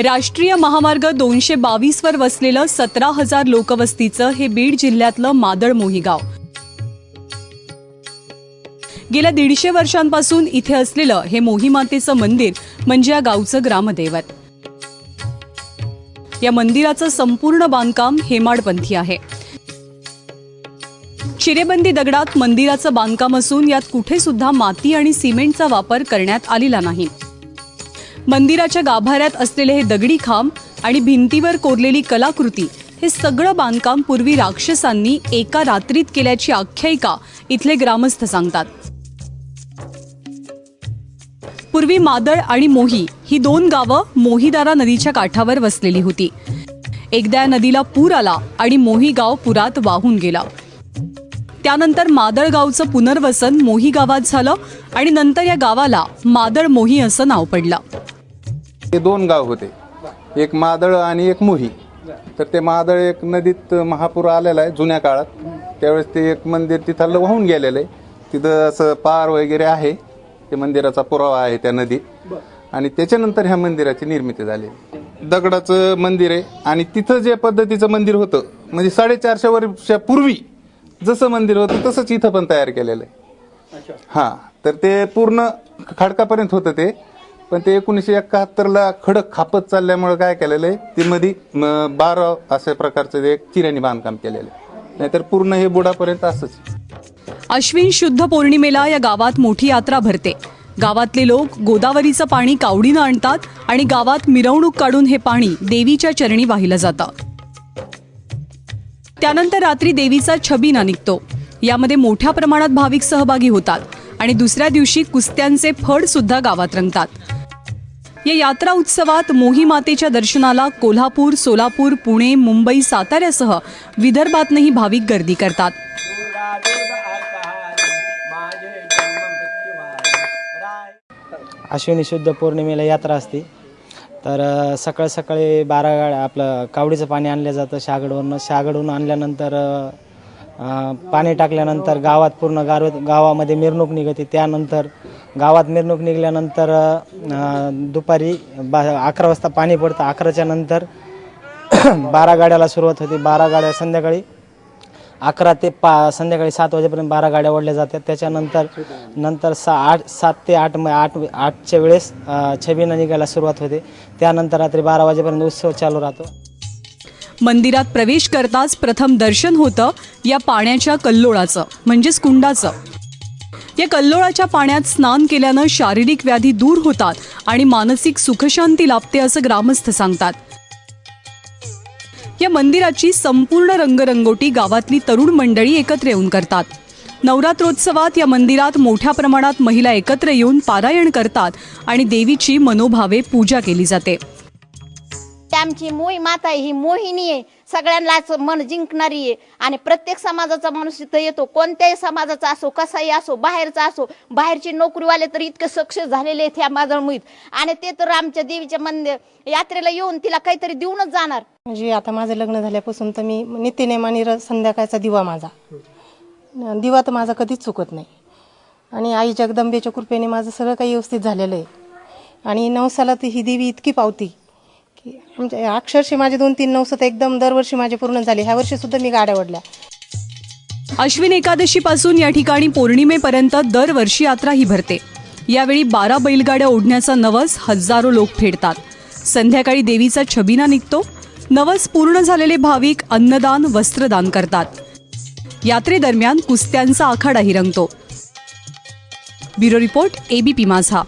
राष्ट्रीय महामार्ग 222 वर वसलेलं 17,000 लोकवस्तीचं हे बीड जिल्ह्यातलं मादळ-मोही गाव. गेल्या 150 वर्षांपासून इथे असलेलं हे मोही मातेचं मंदिर म्हणजे या गावचं ग्रामदैवत. या मंदिराचं संपूर्ण बांधकाम हेमाडपंथी आहे. चिरेबंदी दगडात मंदिराचं बांधकाम असून यात कुठे सुद्धा माती आणि सिमेंटचा वापर करण्यात आलेला नाही. मंदिराच्या गाभाऱ्यात असलेले हे दगडी खांब आणि भिंतीवर कोरलेली कलाकृती हे सगळं बांधकाम पूर्वी राक्षसांनी एका रात्रीत केल्याची आख्यायिका इथले ग्रामस्थ सांगतात. पूर्वी मादळ आणि मोही ही 2 गावं मोहीदारा नदीच्या काठावर वसलेली होती. एकदा नदीला पूर आला आणि मोही गाव पुरात वाहून गेला. त्यानंतर मादळ गावचं पुनर्वसन मोही गावात झालं आणि नंतर या गावाला मादळ मोही असं नाव पडलं. हे 2 गाव होते, एक मादळ आणि एक मोही. तर ते मादळ एक नदीत महापूर आलेला आहे जुन्या काळात. त्यावेळेस ते एक मंदिर तिथं वाहून गेलेलं आहे. तिथं असं पार वगैरे आहे, ते मंदिराचा पुरावा आहे त्या नदीत. आणि त्याच्यानंतर ह्या मंदिराची निर्मिती झाली. दगडाचं मंदिर आहे आणि तिथं जे पद्धतीचं मंदिर होतं म्हणजे 450 वर्षापूर्वी जसं मंदिर होतं तसंच इथं पण तयार केलेलं आहे. हां, तर ते पूर्ण खडकापर्यंत होतं ते, पण ते 1971ला खडक खापत चालल्यामुळे काय केलेलं आहे, ती मध्ये 12 अशा प्रकारचं एक चिऱ्यानी बांधकाम केलेलं आहे. नाहीतर पूर्ण हे बुडापर्यंत असंच. अश्विन शुद्ध पौर्णिमेला या गावात मोठी यात्रा भरते. गावातले लोक गोदावरीचं पाणी कावडीनं आणतात आणि गावात मिरवणूक काढून हे पाणी देवीच्या चरणी वाहिलं जातं. त्यानंतर रात्री देवीचा छबिना निघतो. यामध्ये मोठ्या प्रमाणात भाविक सहभागी होतात आणि दुसऱ्या दिवशी कुस्त्यांचे फड सुद्धा गावात रंगतात. या यात्रा उत्सवात मोही मातेच्या दर्शनाला कोल्हापूर, सोलापूर, पुणे, मुंबई, साताऱ्यासह विदर्भातनही भाविक गर्दी करतात. अश्विनी शुद्ध पौर्णिमेला यात्रा असते. तर सकाळी 12 गाड्या आपलं कावडीचं पाणी आणलं जातं शागडवरून. शागडवरून आणल्यानंतर पाणी टाकल्यानंतर गावात पूर्ण गावामध्ये मिरवणूक निघते. त्यानंतर गावात मिरवणूक निघाल्यानंतर दुपारी 11 वाजता पाणी पडतं. 11च्या नंतर 12 गाड्याला सुरुवात होते. 12 गाड्या संध्याकाळी 11 ते संध्याकाळी 7 वाजेपर्यंत 12 गाड्या ओढल्या जातात. त्याच्यानंतर 7 ते 8च्या वेळेस छबिना निघायला सुरुवात होते. त्यानंतर रात्री 12 वाजेपर्यंत उत्सव चालू राहतो. मंदिरात प्रवेश करताच प्रथम दर्शन होतं या पाण्याच्या कल्लोळाचं म्हणजेच कुंडाचं. या कल्लोळाच्या पाण्यात स्नान केल्यानं शारीरिक व्याधी दूर होतात आणि मानसिक सुखशांती लाभते असं ग्रामस्थ सांगतात. या मंदिराची संपूर्ण रंगरंगोटी गावातली तरुण मंडळी एकत्र येऊन करतात. नवरात्रोत्सवात या मंदिरात मोठ्या प्रमाणात महिला एकत्र येऊन पारायण करतात आणि देवीची मनोभावे पूजा केली जाते. आमची मोही माता ही मोहिनी आहे, सगळ्यांनाच मन जिंकणारी आहे. आणि प्रत्येक समाजाचा माणूस इथं येतो, कोणत्याही समाजाचा असो, कसाही असो, बाहेरचा असो. बाहेरचे नोकरीवाले तर इतके सक्सेस झालेले आहेत ह्या मादळमोहीत. आणि ते तर आमच्या देवीच्या मंदिर यात्रेला येऊन तिला काहीतरी देऊनच जाणार. म्हणजे आता माझं लग्न झाल्यापासून तर मी नित्यनेमाने संध्याकाळचा दिवा दिवा तर माझा कधीच चुकत नाही. आणि आई जगदंबेच्या कृपेने माझं सगळं काही व्यवस्थित झालेलं आहे. आणि नवसाला तर ही देवी इतकी पावती की आमच्या अक्षरशः माझे 2-3 नवस तर एकदम दरवर्षी माझे पूर्ण झाले. ह्या वर्षी सुद्धा मी गाड्या ओढल्या. अश्विन एकादशीपासून या ठिकाणी पौर्णिमेपर्यंत दरवर्षी यात्रा ही भरते. यावेळी 12 बैलगाड्या ओढण्याचा नवस हजारो लोक फेडतात. संध्याकाळी देवीचा छबिना निघतो. नवस पूर्ण झालेले भाविक अन्नदान, वस्त्रदान करतात. यात्रेदरम्यान कुस्त्यांचा आखाडाही रंगतो. ब्युरो रिपोर्ट, ABP माझा.